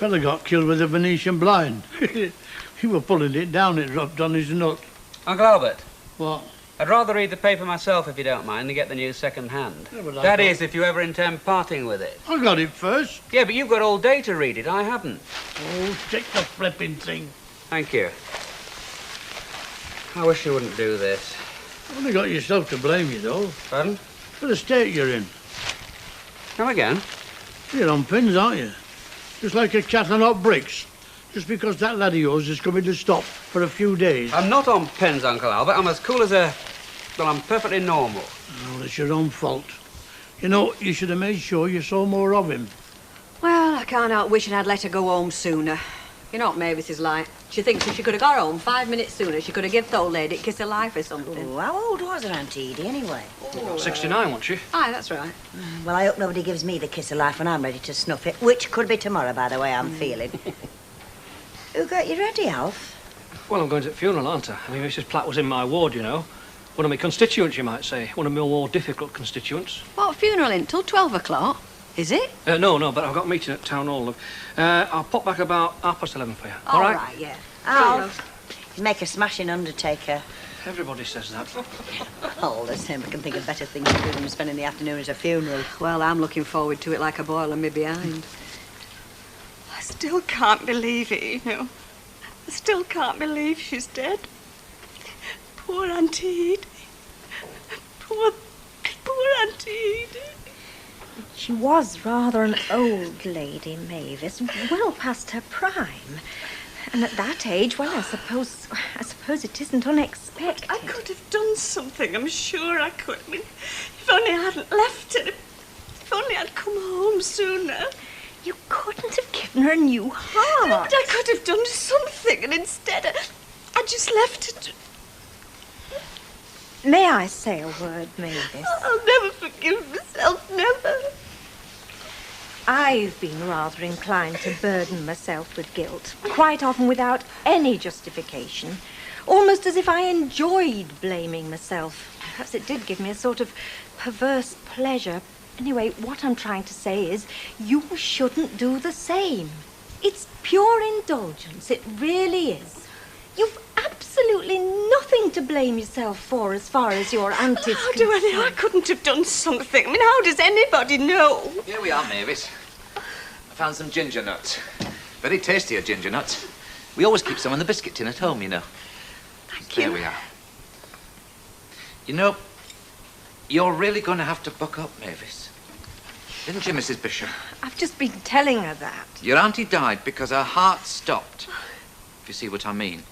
Fella got killed with a Venetian blind. He were pulling it down, it dropped on his nut. Uncle Albert. What? I'd rather read the paper myself, if you don't mind, than get the news second-hand. Yeah, that is, if you ever intend parting with it. I got it first. Yeah, but you've got all day to read it. I haven't. Oh, stick the flipping thing. Thank you. I wish you wouldn't do this. You've only got yourself to blame, you know. Pardon? For the state you're in. Come again? You're on pins, aren't you? Just like a cat on hot bricks. Just because that lad of yours is coming to stop for a few days. I'm not on pins, Uncle Albert. I'm as cool as a... Well, I'm perfectly normal. Well, it's your own fault. You know, you should have made sure you saw more of him. Well, I can't help wishing I'd let her go home sooner. You know what Mavis is like. She thinks if she could have got home 5 minutes sooner, she could have given the old lady a kiss of life or something. Oh, how old was her, Auntie Edie, anyway? 69, wasn't she? Aye, that's right. Well, I hope nobody gives me the kiss of life when I'm ready to snuff it, which could be tomorrow, by the way I'm feeling. Who got you ready, Alf? Well, I'm going to the funeral, aren't I? I mean, Mrs. Platt was in my ward, you know. One of my constituents, you might say. One of my more difficult constituents. What, funeral in till 12 o'clock? Is it? No, but I've got a meeting at Town Hall. I'll pop back about 11:30 for you. All right, yeah. Alf, you make a smashing undertaker. Everybody says that. Oh, listen, we can think of better things to do than spending the afternoon at a funeral. Well, I'm looking forward to it like a boil on me behind. I still can't believe it, you know. I still can't believe she's dead. Poor Auntie Edie. Poor Auntie Edie. She was rather an old lady, Mavis, well past her prime. And at that age, well, I suppose it isn't unexpected. I could have done something, I'm sure I could. I mean, if only I hadn't left her. If only I'd come home sooner. You couldn't have given her a new heart. But I could have done something, and instead I just left her to... May I say a word, Mavis? I'll never forgive myself, never. I've been rather inclined to burden myself with guilt, quite often without any justification, almost as if I enjoyed blaming myself. Perhaps it did give me a sort of perverse pleasure. Anyway, what I'm trying to say is, you shouldn't do the same. It's pure indulgence, it really is. You've absolutely nothing to blame yourself for as far as your aunt is How do I know I couldn't have done something? I mean, how does anybody know? Here we are, Mavis. I found some ginger nuts. Very tasty, ginger nuts. We always keep some in the biscuit tin at home, you know. Thank you. There we are. You know, you're really going to have to buck up, Mavis. Didn't you, Mrs. Bishop? I've just been telling her that. Your auntie died because her heart stopped, if you see what I mean.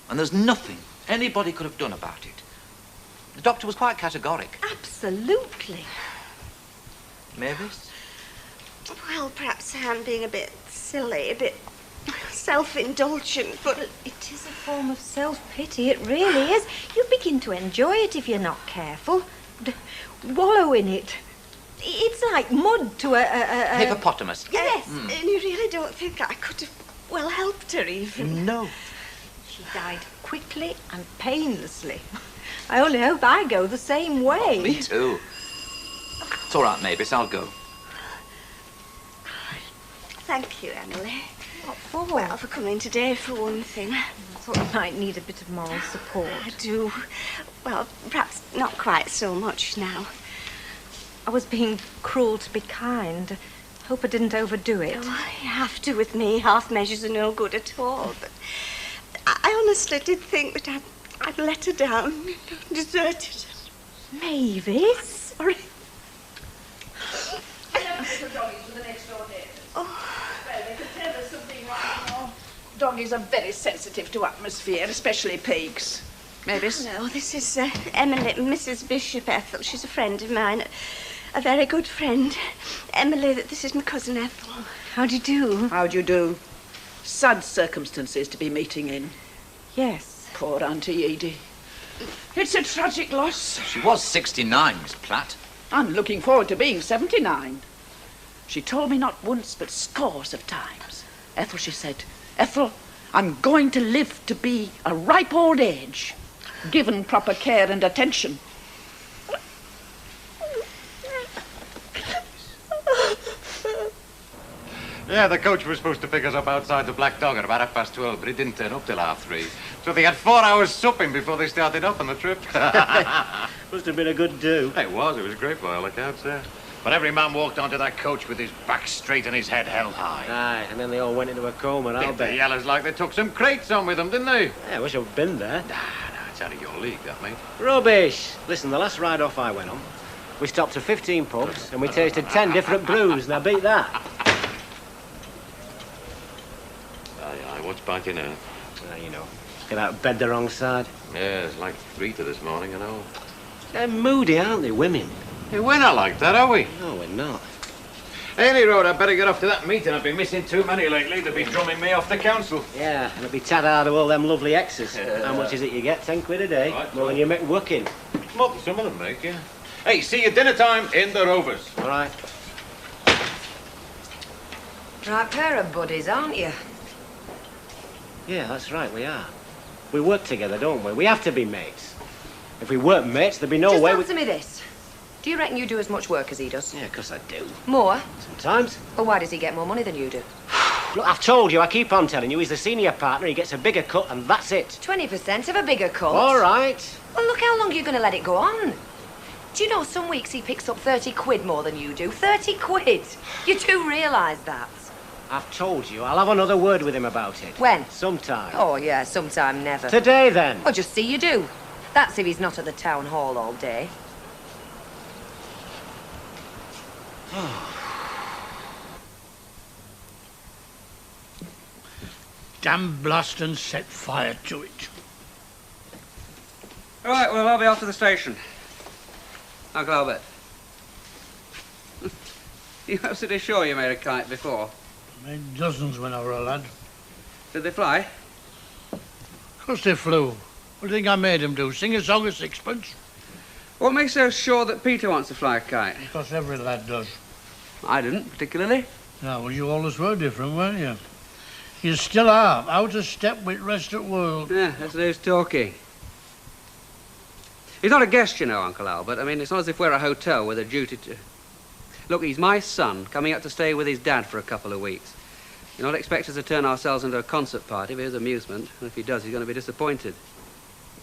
And there's nothing anybody could have done about it. The doctor was quite categoric. Absolutely. Mavis? Well, perhaps I'm being a bit silly, a bit self-indulgent, but... It is a form of self-pity, it really is. You begin to enjoy it if you're not careful. Wallow in it. It's like mud to a... Hippopotamus. Yes, and you really don't think I could have, well, helped her even? No. She died quickly and painlessly. I only hope I go the same way. Oh, me too. It's all right, Mavis, I'll go. Thank you, Emily. What for? Well, for coming today, for one thing. I thought you might need a bit of moral support. I do. Well, perhaps not quite so much now. I was being cruel to be kind. Hope I didn't overdo it. Oh, you have to with me. Half measures are no good at all. But I honestly did think that I'd let her down, deserted her. Mavis? Sorry. Doggies are very sensitive to atmosphere, especially pigs. Mavis? No, this is Emily, Mrs. Bishop Ethel. She's a friend of mine, a very good friend. Emily, this is my cousin Ethel. How do you do? How do you do? Sad circumstances to be meeting in. Yes. Poor Auntie Edie. It's a tragic loss. She was 69, Miss Platt. I'm looking forward to being 79. She told me not once, but scores of times. Ethel, she said, Ethel, I'm going to live to be a ripe old age, given proper care and attention. Yeah, the coach was supposed to pick us up outside the Black Dog at about 12:30, but it didn't turn up till 3:30. So they had 4 hours supping before they started up on the trip. Must have been a good do. It was great by all accounts, yeah. But every man walked onto that coach with his back straight and his head held high. Aye, and then they all went into a coma, I'll The bet. yellers like they took some crates on with them, didn't they? Yeah, I wish I'd been there. Nah, it's out of your league, that, mate. Rubbish! Listen, the last ride-off I went on, we stopped at 15 pubs and we tasted 10 different brews. Now beat that. Aye, what's back in there? You know, get out of bed the wrong side. Yeah, it's like 3 to this morning, you know. They're moody, aren't they, women? Hey, we're not like that, are we? No, we're not. Any road, I'd better get off to that meeting. I've been missing too many lately. They'll be drumming me off the council. Yeah, and it'll be tad hard of all them lovely exes. How much is it you get? 10 quid a day? Right, More than you make working. More than some of them make, yeah. Hey, see you dinner time in the Rovers. All right. Right pair of buddies, aren't you? Yeah, that's right, we are. We work together, don't we? We have to be mates. If we weren't mates, there'd be no Just way answer me this. Do you reckon you do as much work as he does? Yeah, of course I do. More? Sometimes. Well, why does he get more money than you do? Look, I've told you, I keep on telling you, he's the senior partner, he gets a bigger cut, and that's it. 20% of a bigger cut? All right. Well, look how long you're going to let it go on. Do you know some weeks he picks up 30 quid more than you do? 30 quid! You do realise that? I've told you, I'll have another word with him about it. When? Sometime. Oh, yeah, sometime never. Today, then. Well, just see you do. That's if he's not at the town hall all day. Damn blast and set fire to it. All right, well, I'll be off to the station. Uncle Albert. You absolutely sure you made a kite before? Made dozens when I were a lad. Did they fly? Of course they flew. What do you think I made them do? Sing a song of sixpence? What makes you so sure that Peter wants to fly a kite? Because every lad does. I didn't, particularly. No, well, you always were different, weren't you? You still are, out of step with rest of the world. Yeah, that's who's talking. He's not a guest, you know, Uncle Albert. I mean, it's not as if we're a hotel with a duty to... Look, he's my son, coming up to stay with his dad for a couple of weeks. You're not expect us to turn ourselves into a concert party for his amusement, and if he does, he's going to be disappointed.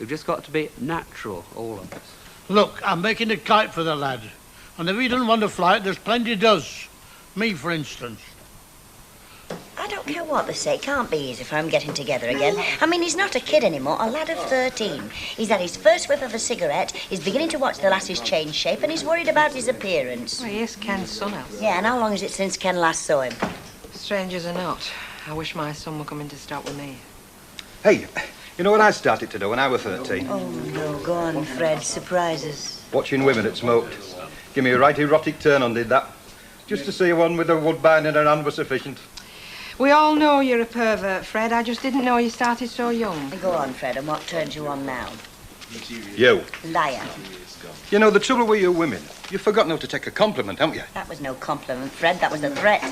We've just got to be natural, all of us. Look, I'm making a kite for the lad. And if he doesn't want to fly it, there's plenty does. Me, for instance. I don't care what they say. It can't be easy for him getting together again. I mean, he's not a kid anymore, a lad of 13. He's had his first whiff of a cigarette, he's beginning to watch the lasses change shape, and he's worried about his appearance. Well, he is Ken's son, Elsie. Yeah, and how long is it since Ken last saw him? Strangers or not, I wish my son were coming to stop with me. Hey, you know what I started to do when I was 13? Oh, no, go on, Fred, surprise us. Watching women that smoked. Give me a right erotic turn on, did that. Just to see one with a woodbine in her hand was sufficient. We all know you're a pervert, Fred. I just didn't know you started so young. Go on, Fred, and what turns you on now? You. Liar. You know, the trouble with you women, you've forgotten how to take a compliment, haven't you? That was no compliment, Fred. That was a threat.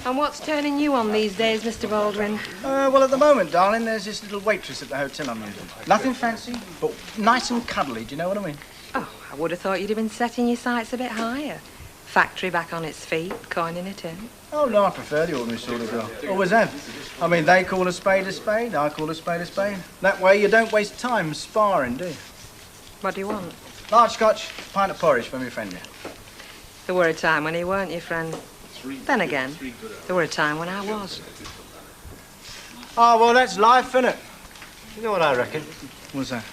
And what's turning you on these days, Mr. Baldwin? Well, at the moment, darling, there's this little waitress at the hotel I'm using. Nothing fancy, but nice and cuddly, do you know what I mean? Oh, I would have thought you'd have been setting your sights a bit higher. Factory back on its feet, coining it in. Oh, no, I prefer the ordinary sort of girl. Always have. I mean, they call a spade, I call a spade. That way you don't waste time sparring, do you? What do you want? Large scotch, pint of porridge for me friend, yeah. There were a time when he weren't your friend. Then again, there were a time when I was. Oh, well, that's life, innit? You know what I reckon? What's that?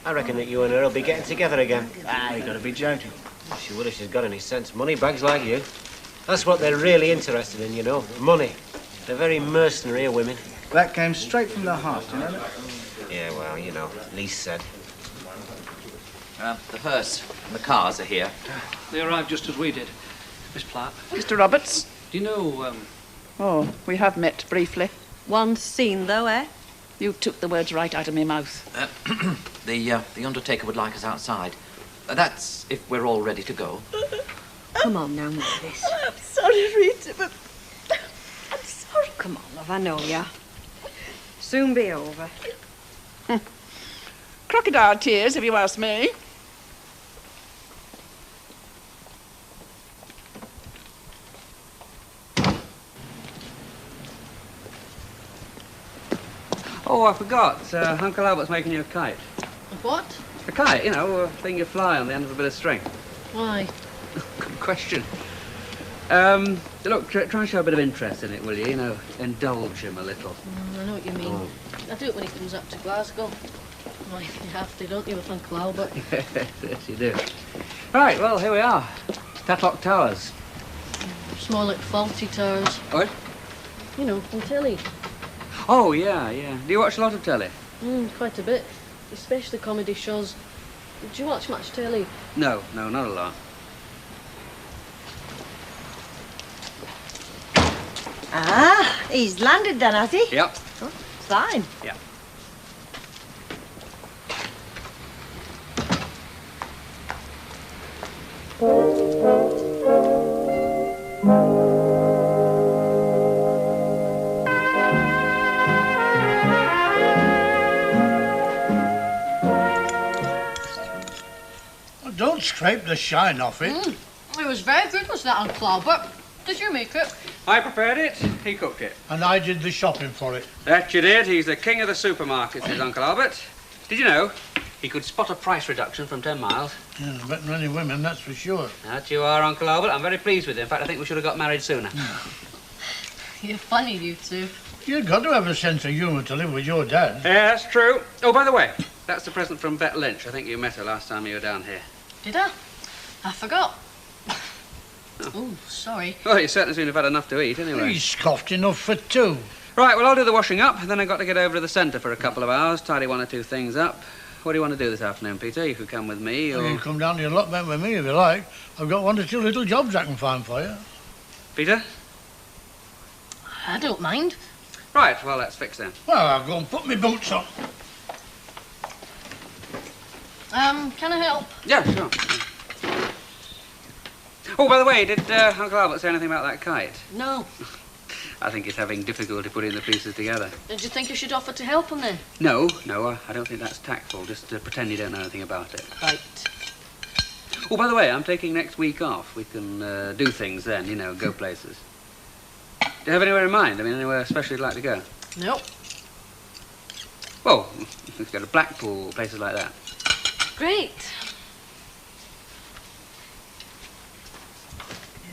I reckon that you and her will be getting together again. Ah, you gotta be joking. She will if she's got any sense. Money bags like you. That's what they're really interested in, you know. Money. They're very mercenary, women. That came straight from the heart, you know that? Yeah, well, you know, least said. The hearse and the cars are here. They arrived just as we did. Miss Platt. Mr. Roberts? Do you know, Oh, we have met briefly. Once seen, though, eh? You took the words right out of my mouth. The undertaker would like us outside. That's if we're all ready to go. Come on now, Mavis. I'm sorry, Rita, but I'm sorry. Come on, love, I know ya. Soon be over. Crocodile tears, if you ask me. I forgot. Uncle Albert's making you a kite. What? A kite, you know, a thing you fly on the end of a bit of string. Why? Good question. Look, try and show a bit of interest in it, will you? You know, indulge him a little. I know what you mean. Oh. I do it when he comes up to Glasgow. Well, you have to, don't you, with Uncle Albert? Yes, you do. Right, well, here we are. Tatlock Towers. Small like faulty towers. What? You know, on telly. Oh, yeah. Do you watch a lot of telly? Quite a bit. Especially comedy shows. Do you watch much telly? No, not a lot. Ah, he's landed then, has he? Yep. Oh, fine. Yeah. Don't scrape the shine off it. It was very good, was that, Uncle Albert? Did you make it? I prepared it, he cooked it. And I did the shopping for it. That you did. He's the king of the supermarkets, is Uncle Albert. Did you know he could spot a price reduction from 10 miles? Yeah, better than any women, that's for sure. That you are, Uncle Albert. I'm very pleased with you. In fact, I think we should have got married sooner. You're funny, you two. You've got to have a sense of humour to live with your dad. Yeah, that's true. Oh, by the way, that's the present from Bet Lynch. I think you met her last time you were down here. Did I? I forgot. Oh, sorry. Well, you certainly seem to have had enough to eat, anyway. He's scoffed enough for two. Right, well, I'll do the washing up, and then I've got to get over to the centre for a couple of hours, tidy one or two things up. What do you want to do this afternoon, Peter? You could come with me, or... You can come down to your lot bent with me if you like. I've got one or two little jobs I can find for you. Peter? I don't mind. Right, well, let's fix then. Well, I'll go and put my boots on. Can I help? Yeah, sure. Oh, by the way, did Uncle Albert say anything about that kite? No. I think he's having difficulty putting the pieces together. Did you think you should offer to help him then? No, I don't think that's tactful. Just pretend you don't know anything about it. Right. Oh, by the way, I'm taking next week off. We can do things then, you know, go places. Do you have anywhere in mind? I mean, anywhere especially you'd like to go? Nope. Well, we could go to Blackpool, places like that. Great.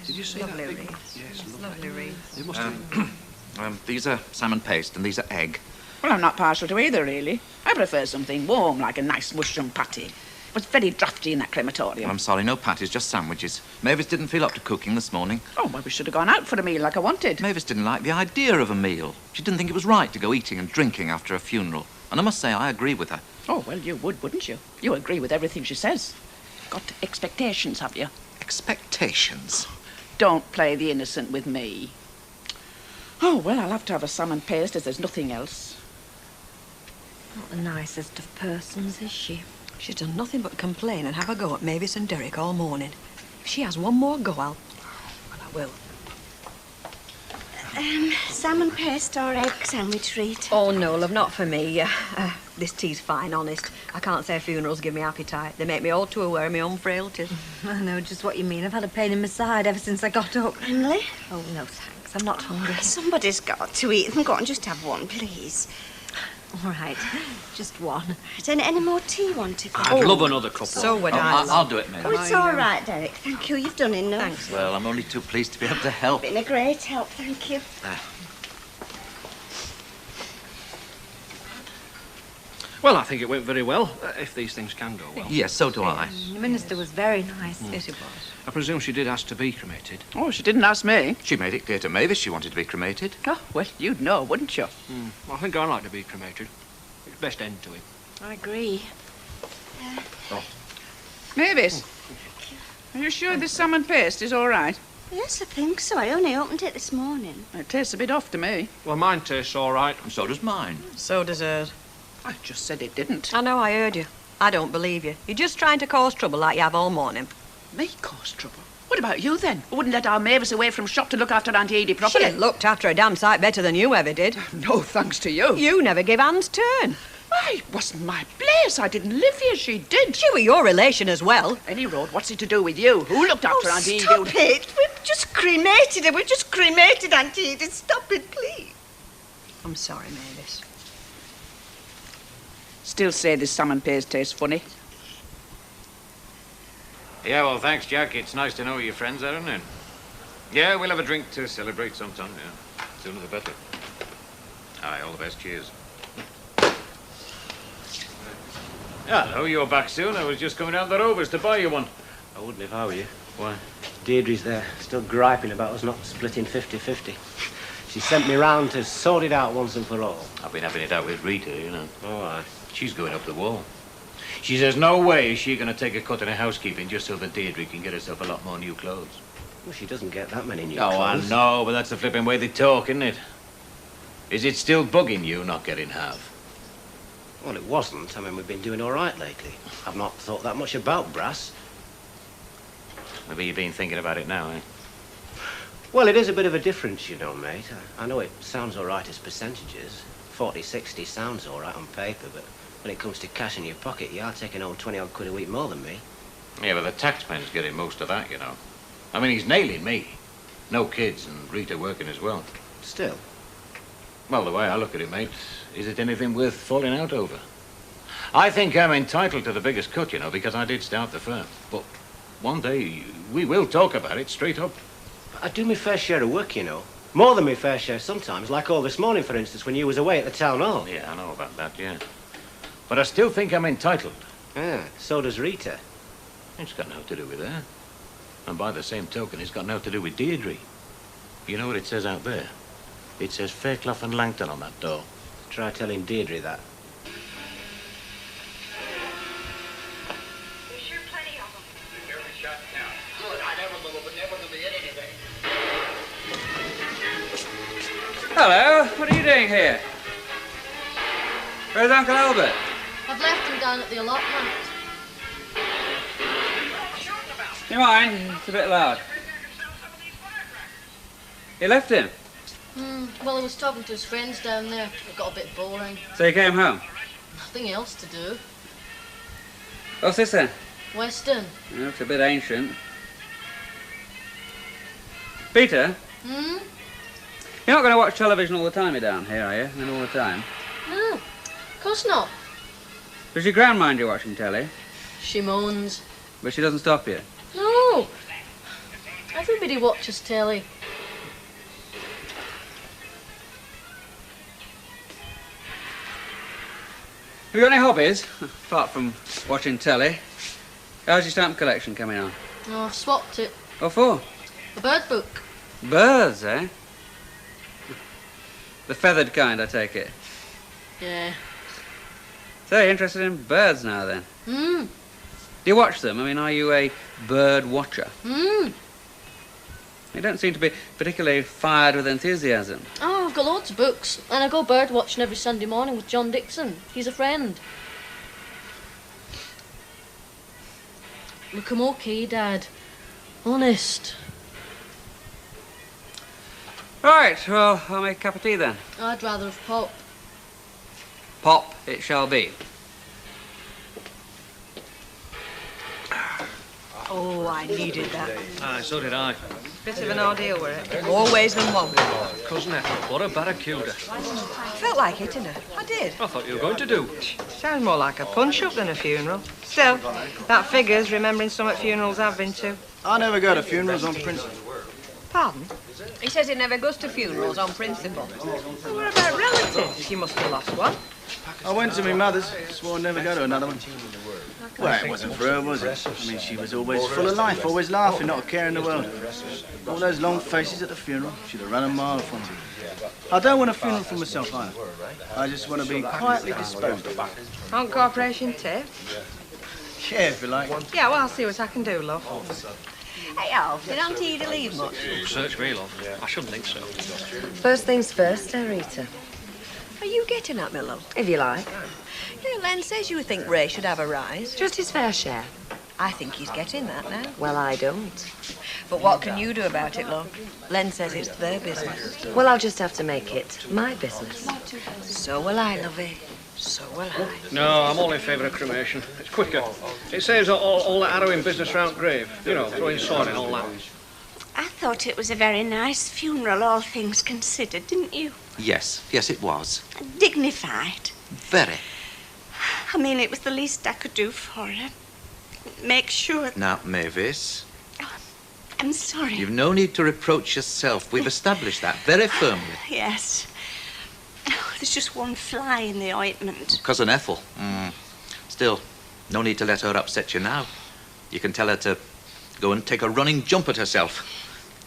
Did you see Lovely that? wreaths. Yes, Lovely wreaths. It must have these are salmon paste and these are egg. Well, I'm not partial to either, really. I prefer something warm, like a nice mushroom patty. It was very drafty in that crematorium. I'm sorry, no patties, just sandwiches. Mavis didn't feel up to cooking this morning. Oh, well, we should have gone out for a meal like I wanted. Mavis didn't like the idea of a meal. She didn't think it was right to go eating and drinking after a funeral. And I must say, I agree with her. Oh, well, you would, wouldn't you? You agree with everything she says. Got expectations, have you? Expectations? Don't play the innocent with me. Oh, well, I'll have to have a salmon paste as there's nothing else. Not the nicest of persons, is she? She's done nothing but complain and have a go at Mavis and Derek all morning. If she has one more go, well, I will. Salmon paste or egg sandwich, Rita? Oh, no, love, not for me. This tea's fine, honest. I can't say funerals give me appetite. They make me all too aware of my own frailties. I know just what you mean. I've had a pain in my side ever since I got up. Emily? Oh, no, thanks. I'm not hungry. Somebody's got to eat them. Go on, just have one, please. All right, just one. Any more tea wanted? I'd love another couple. So would I'll do it, Mavis. Oh, it's all right, Derek. Thank you. You've done enough. Thanks. Well, I'm only too pleased to be able to help. Been a great help, thank you. Well, I think it went very well, if these things can go well. Yes, so do I. The minister was very nice. Yes, it was. I presume she did ask to be cremated. Oh, she didn't ask me. She made it clear to Mavis she wanted to be cremated. Oh, well, you'd know, wouldn't you? Well, I think I'd like to be cremated. It's best end to it. I agree. Mavis, are you sure this salmon paste is all right? Yes, I think so. I only opened it this morning. It tastes a bit off to me. Well, mine tastes all right. And so does mine. So does hers. I just said it didn't. I know, I heard you. I don't believe you. You're just trying to cause trouble like you have all morning. Me cause trouble? What about you, then? Who wouldn't let our Mavis away from shop to look after Auntie Edie properly? She looked after a damn sight better than you ever did. No thanks to you. You never give Anne's turn. Why, it wasn't my place. I didn't live here. She did. She were your relation as well. Any road, what's it to do with you? Who looked after Auntie Edie? Stop it. We've just cremated her. We've just cremated Auntie Edith. Stop it, please. I'm sorry, Mavis. Still say this salmon paste tastes funny. Yeah, well, thanks, Jack. It's nice to know your friends are, isn't it? Yeah, we'll have a drink to celebrate sometime, yeah. Sooner the better. Aye, all the best. Cheers. Hello, you're back soon. I was just coming down the Rovers to buy you one. I wouldn't if I were you. Why? Deirdre's there, still griping about us not splitting 50-50. She sent me round to sort it out once and for all. I've been having it out with Rita, you know. Oh, aye. She's going up the wall. She says no way is she going to take a cut in her housekeeping just so that Deirdre can get herself a lot more new clothes. Well, she doesn't get that many new Oh, clothes. I know, but that's the flipping way they talk, isn't it? Is it still bugging you not getting half? Well, it wasn't. I mean, we've been doing all right lately. I've not thought that much about brass. Maybe you've been thinking about it now, eh? Well, it is a bit of a difference, you know, mate. I know it sounds all right as percentages. 40-60 sounds all right on paper, but when it comes to cash in your pocket, you are taking home 20-odd quid a week more than me. Yeah, but the taxman's getting most of that, you know. I mean, he's nailing me. No kids and Rita working as well. Still? Well, the way I look at it, mate, is it anything worth falling out over? I think I'm entitled to the biggest cut, you know, because I did start the firm. But one day, we will talk about it straight up. I do my fair share of work, you know. More than my fair share sometimes, like all this morning, for instance, when you was away at the town hall. Yeah, I know about that, yeah. But I still think I'm entitled. Yeah, so does Rita. It's got nothing to do with her. And by the same token, it's got nothing to do with Deirdre. You know what it says out there? It says Fairclough and Langton on that door. Try telling Deirdre that. Hello, what are you doing here? Where's Uncle Albert? I've left him down at the allotment. You mind? It's a bit loud. You left him? Well, he was talking to his friends down there. It got a bit boring. So you came home? Nothing else to do. What's this then? Western. Well, it's a bit ancient. Peter? You're not going to watch television all the time, you're down here, are you? I mean, all the time? No, of course not. Does your gran mind you watching telly? She moans. But she doesn't stop you? No. Everybody watches telly. Have you got any hobbies, apart from watching telly? How's your stamp collection coming on? Oh, I've swapped it. What for? The bird book. Birds, eh? The feathered kind, I take it. Yeah. So you're interested in birds now, then? Do you watch them? I mean, are you a bird watcher? You don't seem to be particularly fired with enthusiasm. Oh, I've got loads of books. And I go bird watching every Sunday morning with John Dixon. He's a friend. Look, I'm okay, Dad. Honest. Right, well, I'll make a cup of tea then. I'd rather have pop. Pop it shall be. Oh, I needed that. Aye, so did I. Bit of an ordeal, were it? More ways than one. Cousin Ethel, what a barracuda. I felt like hitting her. I did. I thought you were going to do. Sounds more like a punch-up than a funeral. Still, that figures remembering some at funerals I've been to. I never go to funerals on principle. Pardon? He says he never goes to funerals on principle. Well, what about relatives? You must have lost one. I went to my mother's, swore I'd never go to another one. Well, it wasn't for her, was it? I mean, she was always full of life, always laughing, not a care in the world. All those long faces at the funeral, she'd have run a mile from me. I don't want a funeral for myself either. I just want to be quietly disposed of. On corporation tip? Yeah, if you like. Yeah, well, I'll see what I can do, love. Hey, Alf, did Auntie Edie leave much? Oh, search me, love. I shouldn't think so. First things first, Rita. Are you getting at me, love? If you like. Yeah, Len says you think Ray should have a rise. Just his fair share. I think he's getting that now. Well, I don't. But what can you do about it, love? Len says it's their business. Well, I'll just have to make it my business. So will I, lovey. So will I. No, I'm all in favour of cremation. It's quicker. It saves all that harrowing business round grave. You know, throwing soil and all that. I thought it was a very nice funeral, all things considered, didn't you? Yes, yes, it was. Dignified. Very. I mean, it was the least I could do for her. Make sure... Now, Mavis, I'm sorry. you've no need to reproach yourself. We've established that very firmly. Yes. Oh, there's just one fly in the ointment. Cousin Ethel. Still, no need to let her upset you now. You can tell her to go and take a running jump at herself.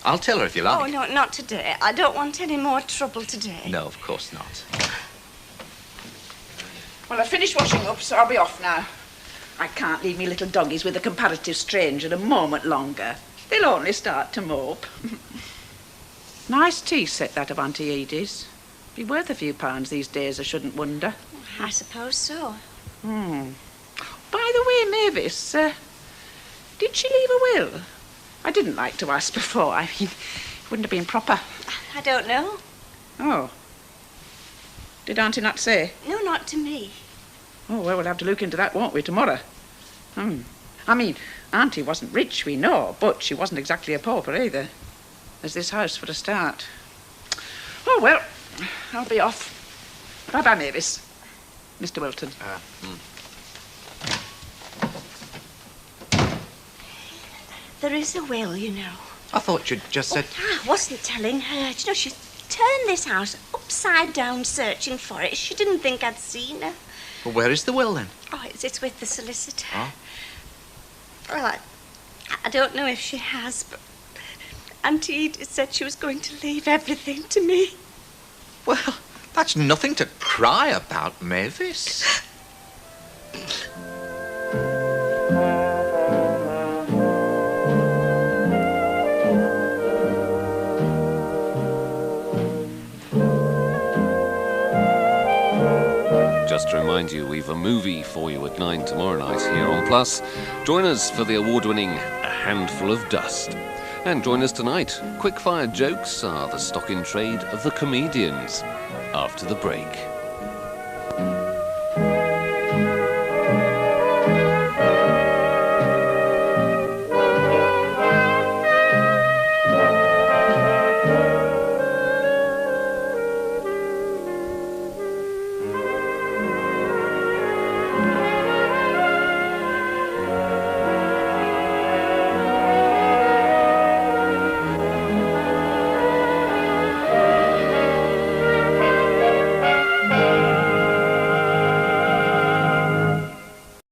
I'll tell her if you like. Oh, no, not today. I don't want any more trouble today. No, of course not. Well, I finished washing up, so I'll be off now. I can't leave me little doggies with a comparative stranger a moment longer. They'll only start to mope. Nice tea set, that of Auntie Edie's. Be worth a few pounds these days, I shouldn't wonder. I suppose so. By the way, Mavis, did she leave a will? I didn't like to ask before. I mean, it wouldn't have been proper. I don't know. Oh. Did Auntie not say? No, not to me. Oh, well, we'll have to look into that, won't we, tomorrow? I mean, Auntie wasn't rich, we know, but she wasn't exactly a pauper either. There's this house for a start. Oh, well, I'll be off. Bye-bye, Mavis. Mr. Wilton. There is a will, you know. I thought you'd just said... I wasn't telling her. You know, she turned this house upside down searching for it. She didn't think I'd seen her. Well, where is the will, then? Oh, it's with the solicitor. Oh? Well, I don't know if she has, but Auntie Edith said she was going to leave everything to me. Well, that's nothing to cry about, Mavis. Just to remind you, we've a movie for you at 9 tomorrow night here on Plus. Join us for the award-winning A Handful of Dust. And join us tonight. Quick-fire jokes are the stock in trade of the comedians. After the break.